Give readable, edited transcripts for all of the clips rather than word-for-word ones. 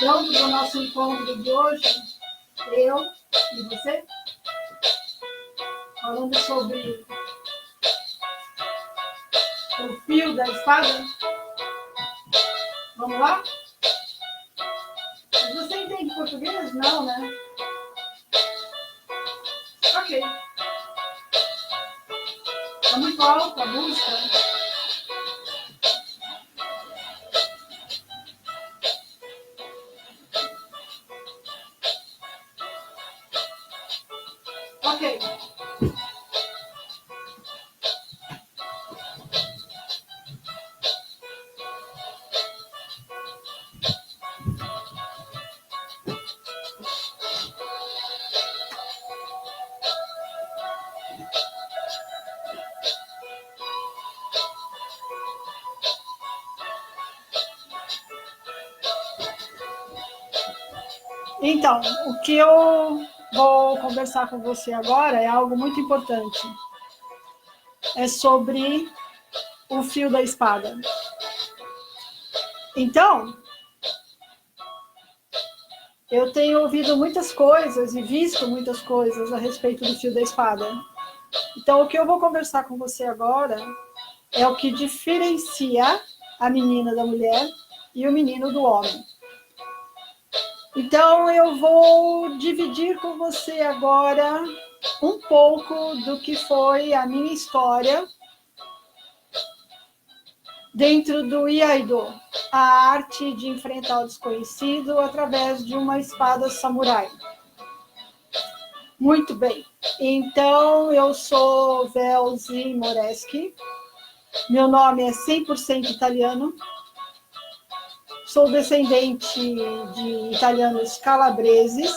Então, para o nosso encontro de hoje, eu e você, falando sobre o fio da espada. Vamos lá? Mas você entende português? Não, né? Ok. Está muito alta a música. Ok. Então, o que eu vou conversar com você agora é algo muito importante. É sobre o fio da espada. Então, eu tenho ouvido muitas coisas e visto muitas coisas a respeito do fio da espada. Então, o que eu vou conversar com você agora é o que diferencia a menina da mulher e o menino do homem. Então, eu vou dividir com você agora um pouco do que foi a minha história dentro do Iaido, a arte de enfrentar o desconhecido através de uma espada samurai. Muito bem. Então, eu sou Velzi Moreschi. Meu nome é 100% italiano. Sou descendente de italianos calabreses.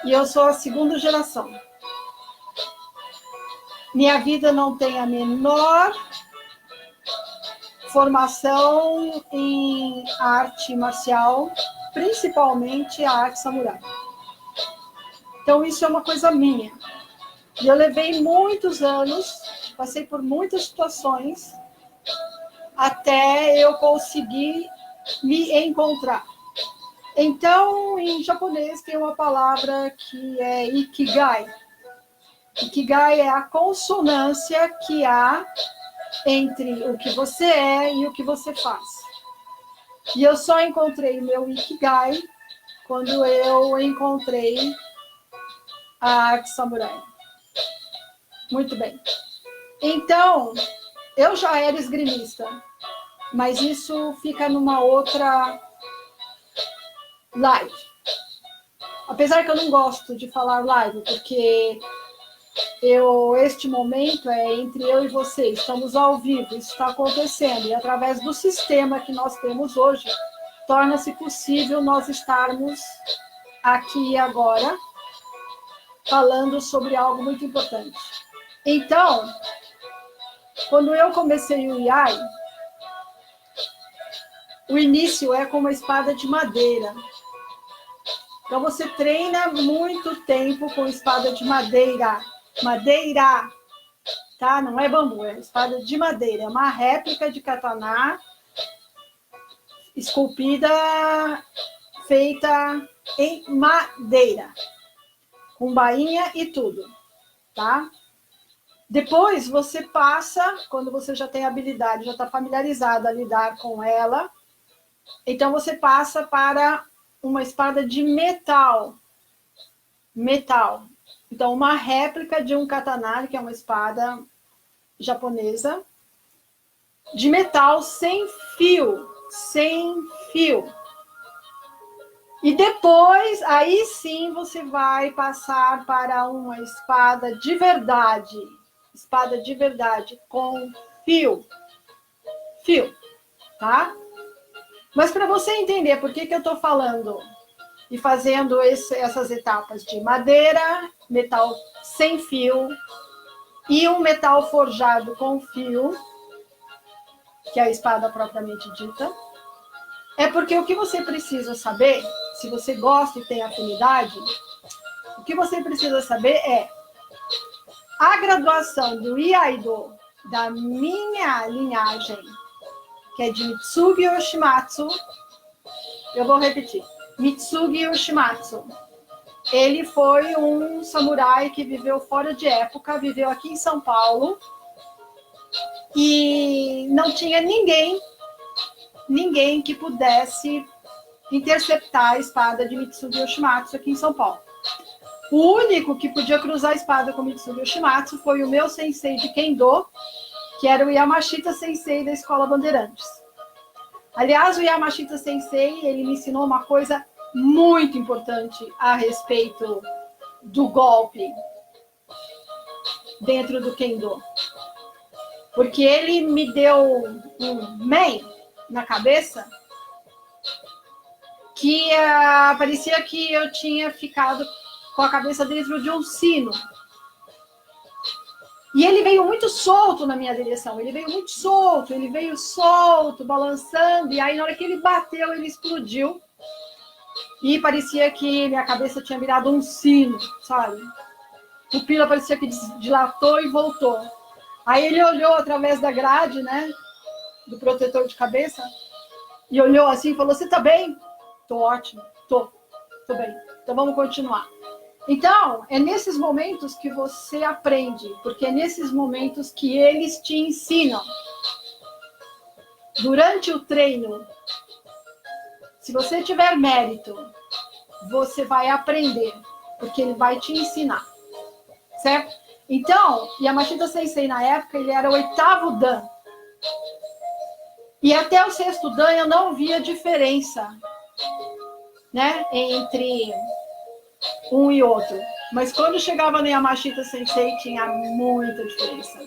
E eu sou a segunda geração. Minha vida não tem a menor formação em arte marcial, principalmente a arte samurai. Então, isso é uma coisa minha. E eu levei muitos anos, passei por muitas situações, até eu conseguir me encontrar. Então, em japonês, tem uma palavra que é Ikigai. Ikigai é a consonância que há entre o que você é e o que você faz. E eu só encontrei o meu Ikigai quando eu encontrei a arte samurai. Muito bem. Então, eu já era esgrimista, mas isso fica numa outra live. Apesar que eu não gosto de falar live, porque este momento é entre eu e você, estamos ao vivo, isso está acontecendo, e através do sistema que nós temos hoje, torna-se possível nós estarmos aqui e agora, falando sobre algo muito importante. Então, quando eu comecei o Iai, o início é com uma espada de madeira. Então, você treina muito tempo com espada de madeira. Madeira, tá? Não é bambu, é espada de madeira. É uma réplica de katana esculpida, feita em madeira, com bainha e tudo, tá? Depois você passa, quando você já tem habilidade, já está familiarizado a lidar com ela, então você passa para uma espada de metal. Metal. Então, uma réplica de um katana, que é uma espada japonesa, de metal sem fio. Sem fio. E depois, aí sim, você vai passar para uma espada de verdade. Espada de verdade, com fio. Fio, tá? Mas para você entender por que eu estou falando e fazendo essas etapas de madeira, metal sem fio e um metal forjado com fio, que é a espada propriamente dita, é porque o que você precisa saber, se você gosta e tem afinidade, o que você precisa saber é a graduação do Iaido da minha linhagem, que é de Mitsugi Yoshimatsu, Eu vou repetir. Mitsugi Yoshimatsu. Ele foi um samurai que viveu fora de época, viveu aqui em São Paulo, e não tinha ninguém que pudesse interceptar a espada de Mitsugi Yoshimatsu aqui em São Paulo. O único que podia cruzar a espada com Mitsugi Yoshimatsu foi o meu sensei de Kendo, que era o Yamashita Sensei da Escola Bandeirantes. Aliás, o Yamashita Sensei, ele me ensinou uma coisa muito importante a respeito do golpe dentro do Kendo. Porque ele me deu um men na cabeça que parecia que eu tinha ficado com a cabeça dentro de um sino. E ele veio muito solto na minha direção, ele veio solto, balançando, e aí na hora que ele bateu, ele explodiu. E parecia que minha cabeça tinha virado um sino, sabe? O pupila parecia que dilatou e voltou. Aí ele olhou através da grade, né? Do protetor de cabeça, e olhou assim e falou: "Você tá bem?" "Tô ótimo, tô bem. Então vamos continuar." Então, é nesses momentos que você aprende, porque é nesses momentos que eles te ensinam. Durante o treino, se você tiver mérito, você vai aprender, porque ele vai te ensinar, certo? Então, Yamashita Sensei, na época, ele era o 8º Dan. E até o 6º Dan eu não via diferença, né, entre um e outro. Mas quando chegava no Yamashita Sensei, tinha muita diferença.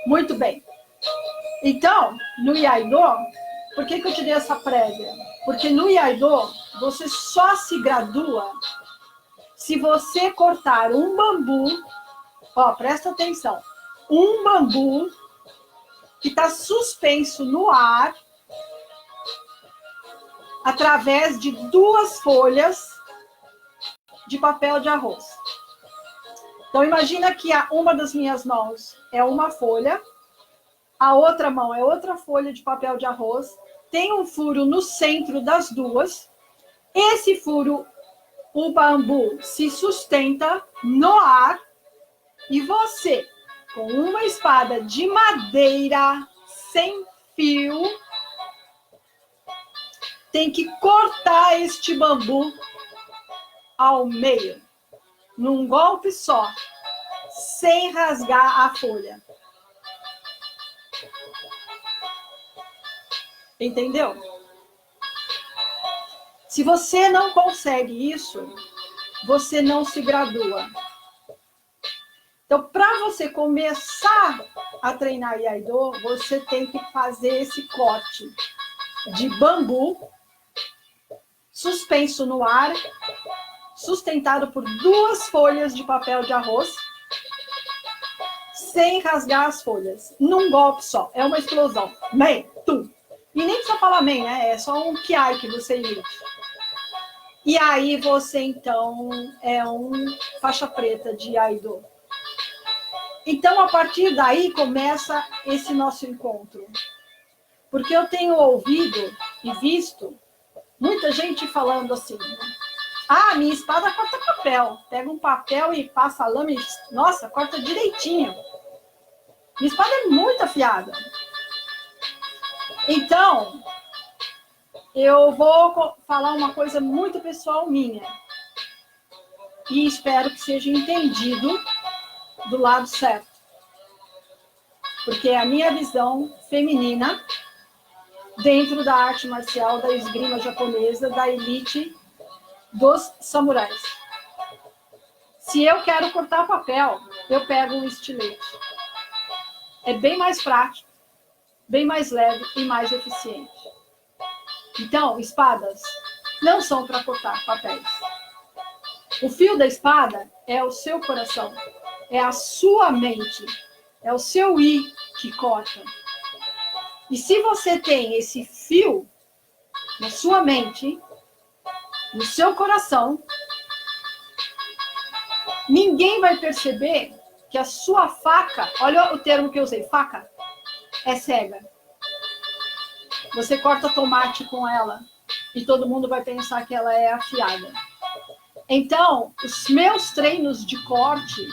Muito bem. Então, no Iaido, por que eu te dei essa prévia? Porque no Iaido, você só se gradua se você cortar um bambu, ó, presta atenção, um bambu que está suspenso no ar através de 2 folhas de papel de arroz. Então, imagina que uma das minhas mãos é uma folha, a outra mão é outra folha de papel de arroz, tem um furo no centro das duas, esse furo, o bambu se sustenta no ar, e você, com uma espada de madeira sem fio, tem que cortar este bambu ao meio, num golpe só, sem rasgar a folha. Entendeu? Se você não consegue isso, você não se gradua. Então, para você começar a treinar Iaido, você tem que fazer esse corte de bambu suspenso no ar, sustentado por 2 folhas de papel de arroz, sem rasgar as folhas, num golpe só. É uma explosão. Men, tu. E nem precisa falar men, né? É só um kiai que você emite. E aí você, então, é um faixa preta de Iaido. Então, a partir daí, começa esse nosso encontro. Porque eu tenho ouvido e visto muita gente falando assim, né? Ah, minha espada corta papel. Pega um papel e passa a lâmina e, nossa, corta direitinho. Minha espada é muito afiada. Então, eu vou falar uma coisa muito pessoal minha. E espero que seja entendido do lado certo. Porque é a minha visão feminina dentro da arte marcial, da esgrima japonesa, da elite dos samurais. Se eu quero cortar papel, eu pego um estilete. É bem mais prático, bem mais leve e mais eficiente. Então, espadas não são para cortar papéis. O fio da espada é o seu coração, é a sua mente, é o seu I que corta. E se você tem esse fio na sua mente, no seu coração, ninguém vai perceber que a sua faca, olha o termo que eu usei, faca, é cega. Você corta tomate com ela, e todo mundo vai pensar que ela é afiada. Então, os meus treinos de corte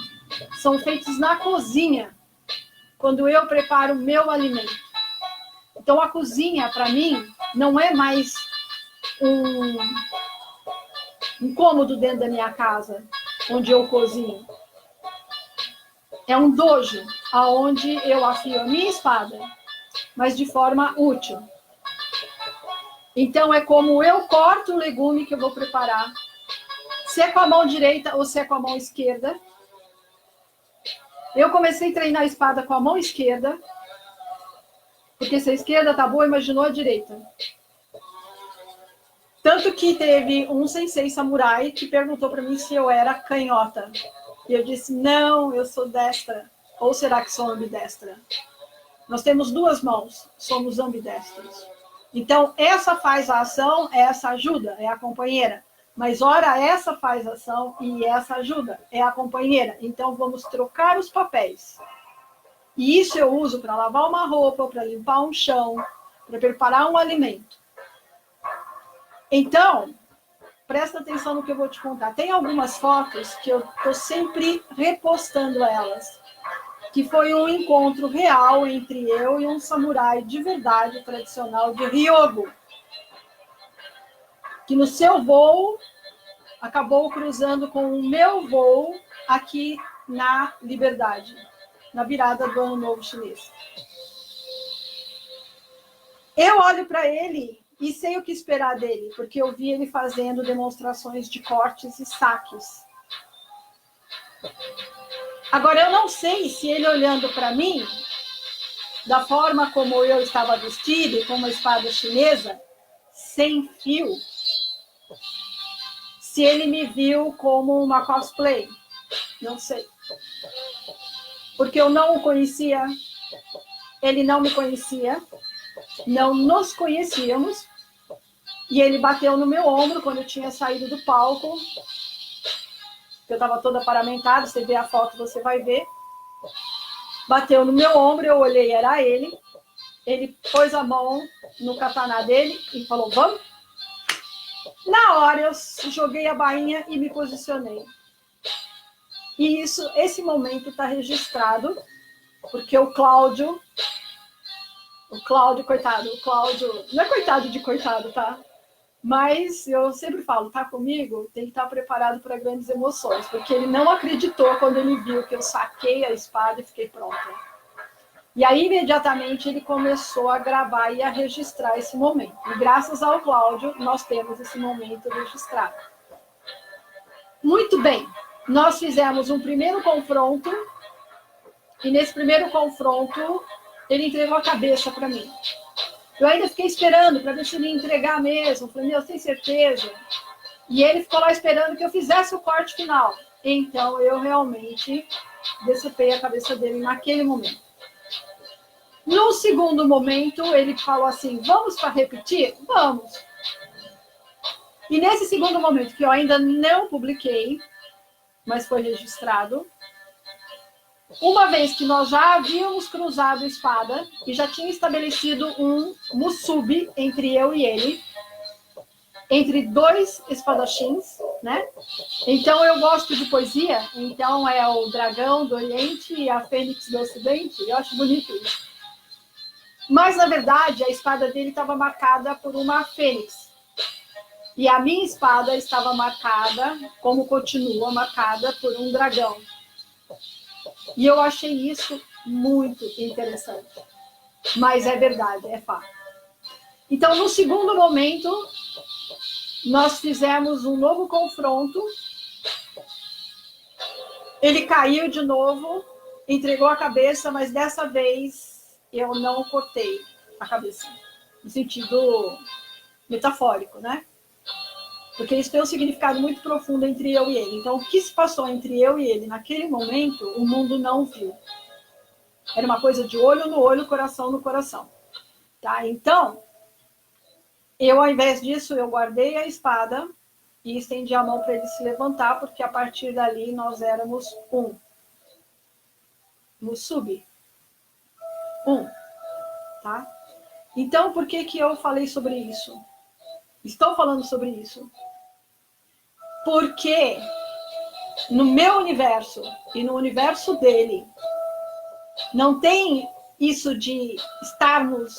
são feitos na cozinha, quando eu preparo o meu alimento. Então, a cozinha, para mim, não é mais um cômodo dentro da minha casa, onde eu cozinho. É um dojo, onde eu afio a minha espada, mas de forma útil. Então, é como eu corto o legume que eu vou preparar, se é com a mão direita ou se é com a mão esquerda. Eu comecei a treinar a espada com a mão esquerda, porque se a esquerda tá boa, imaginou a direita. Tanto que teve um sensei samurai que perguntou para mim se eu era canhota. E eu disse, não, eu sou destra. Ou será que sou ambidestra? Nós temos duas mãos, somos ambidestros. Então, essa faz a ação, essa ajuda, é a companheira. Mas, ora, essa faz a ação e essa ajuda, é a companheira. Então, vamos trocar os papéis. E isso eu uso para lavar uma roupa, para limpar um chão, para preparar um alimento. Então, presta atenção no que eu vou te contar. Tem algumas fotos que eu estou sempre repostando elas, que foi um encontro real entre eu e um samurai de verdade tradicional de Ryogo, que no seu voo acabou cruzando com o meu voo aqui na Liberdade, na virada do Ano Novo Chinês. Eu olho para ele e sei o que esperar dele, porque eu vi ele fazendo demonstrações de cortes e saques. Agora, eu não sei se ele olhando para mim, da forma como eu estava vestida, com uma espada chinesa, sem fio, se ele me viu como uma cosplay. Não sei. Porque eu não o conhecia, ele não me conhecia, não nos conhecíamos, e ele bateu no meu ombro quando eu tinha saído do palco. Eu estava toda paramentada, você vê a foto, você vai ver. Bateu no meu ombro, eu olhei, era ele. Ele pôs a mão no katana dele e falou, vamos? Na hora eu joguei a bainha e me posicionei. E esse momento está registrado, porque o Cláudio, coitado, o Cláudio, não é coitado de coitado, tá? Mas eu sempre falo, tá comigo? Tem que estar preparado para grandes emoções, porque ele não acreditou quando ele viu que eu saquei a espada e fiquei pronta. E aí, imediatamente, ele começou a gravar e a registrar esse momento. E graças ao Cláudio, nós temos esse momento registrado. Muito bem, nós fizemos um primeiro confronto, e nesse primeiro confronto, ele entregou a cabeça para mim. Eu ainda fiquei esperando para ver se ele ia entregar mesmo. Falei, meu, tem certeza? E ele ficou lá esperando que eu fizesse o corte final. Então, eu realmente decepei a cabeça dele naquele momento. No segundo momento, ele falou assim, vamos para repetir? Vamos. E nesse segundo momento, que eu ainda não publiquei, mas foi registrado, uma vez que nós já havíamos cruzado a espada e já tinha estabelecido um musubi entre eu e ele, entre dois espadachins, né? Então eu gosto de poesia, então é o dragão do Oriente e a fênix do Ocidente, eu acho bonito isso. Mas, na verdade, a espada dele estava marcada por uma fênix. E a minha espada estava marcada, como continua marcada, por um dragão. E eu achei isso muito interessante. Mas é verdade, é fato. Então, no segundo momento, nós fizemos um novo confronto. Ele caiu de novo, entregou a cabeça, mas dessa vez eu não cortei a cabeça. No sentido metafórico, né? Porque isso tem um significado muito profundo entre eu e ele. Então, o que se passou entre eu e ele naquele momento, o mundo não viu. Era uma coisa de olho no olho, coração no coração. Tá? Então, eu, ao invés disso, eu guardei a espada e estendi a mão para ele se levantar, porque a partir dali nós éramos um. Musubi. Um. Tá? Então, por que eu falei sobre isso? Estou falando sobre isso porque no meu universo e no universo dele não tem isso de estarmos,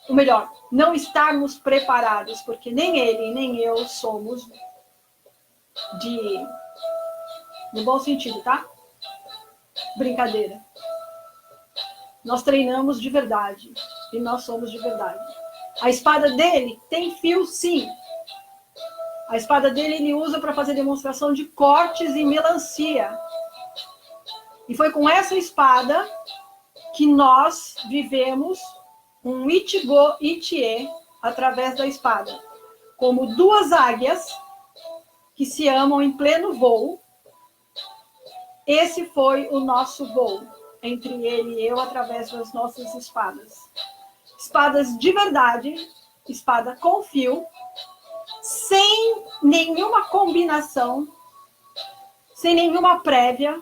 ou melhor, não estarmos preparados, porque nem ele nem eu somos no bom sentido, tá? Brincadeira. Nós treinamos de verdade e nós somos de verdade. A espada dele tem fio, sim. A espada dele ele usa para fazer demonstração de cortes e melancia. E foi com essa espada que nós vivemos um Ichigo Ichie através da espada. Como duas águias que se amam em pleno voo. Esse foi o nosso voo entre ele e eu através das nossas espadas. Espadas de verdade, espada com fio, sem nenhuma combinação, sem nenhuma prévia,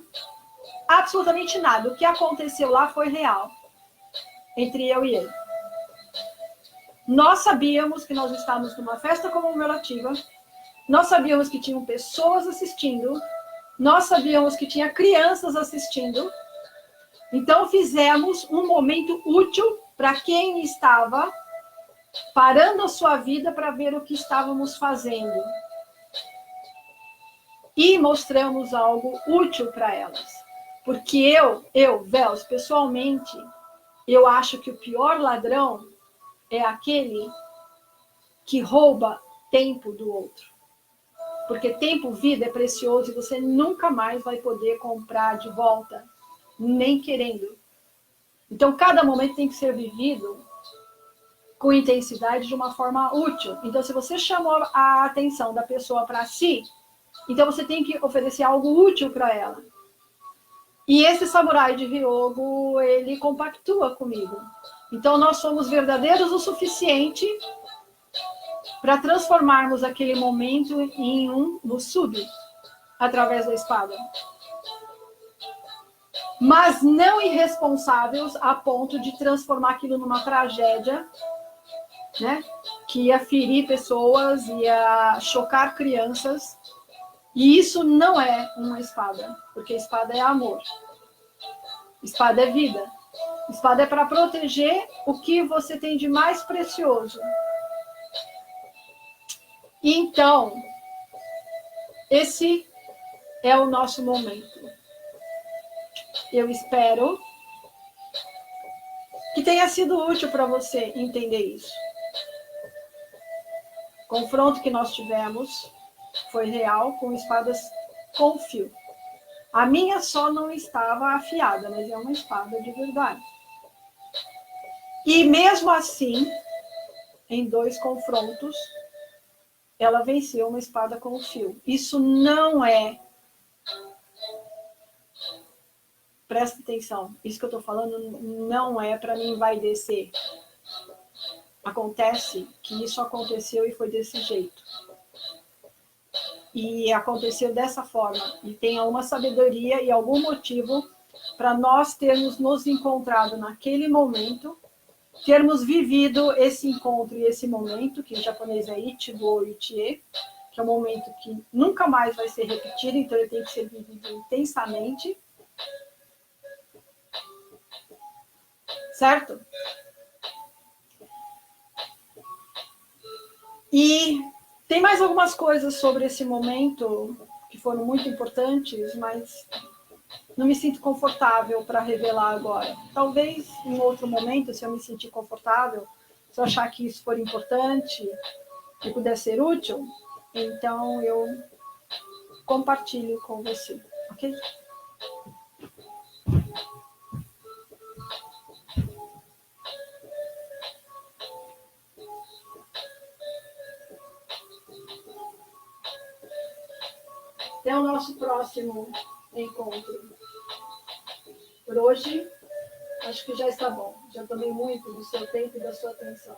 absolutamente nada. O que aconteceu lá foi real, entre eu e ele. Nós sabíamos que nós estávamos numa festa comemorativa, nós sabíamos que tinham pessoas assistindo, nós sabíamos que tinha crianças assistindo, então fizemos um momento útil para quem estava parando a sua vida para ver o que estávamos fazendo. E mostramos algo útil para elas. Porque eu, Vels, pessoalmente, eu acho que o pior ladrão é aquele que rouba tempo do outro. Porque tempo, vida, é precioso e você nunca mais vai poder comprar de volta, nem querendo. Então, cada momento tem que ser vivido com intensidade de uma forma útil. Então, se você chamou a atenção da pessoa para si, então você tem que oferecer algo útil para ela. E esse samurai de Ryogo, ele compactua comigo. Então, nós somos verdadeiros o suficiente para transformarmos aquele momento em um musubi, através da espada. Mas não irresponsáveis a ponto de transformar aquilo numa tragédia, né? Que ia ferir pessoas, ia chocar crianças. E isso não é uma espada, porque espada é amor. Espada é vida. Espada é para proteger o que você tem de mais precioso. Então, esse é o nosso momento. Eu espero que tenha sido útil para você entender isso. O confronto que nós tivemos foi real, com espadas com fio. A minha só não estava afiada, mas é uma espada de verdade. E mesmo assim, em 2 confrontos, ela venceu uma espada com fio. Isso não é... Presta atenção, isso que eu estou falando não é para me envaidecer. Acontece que isso aconteceu e foi desse jeito. E aconteceu dessa forma. E tem alguma sabedoria e algum motivo para nós termos nos encontrado naquele momento, termos vivido esse encontro e esse momento, que em japonês é Ichigo Ichie, que é um momento que nunca mais vai ser repetido, então ele tem que ser vivido intensamente. Certo? E tem mais algumas coisas sobre esse momento que foram muito importantes, mas não me sinto confortável para revelar agora. Talvez em outro momento, se eu me sentir confortável, se eu achar que isso for importante e puder ser útil, então eu compartilho com você, ok? Até o nosso próximo encontro. Por hoje, acho que já está bom. Já tomei muito do seu tempo e da sua atenção.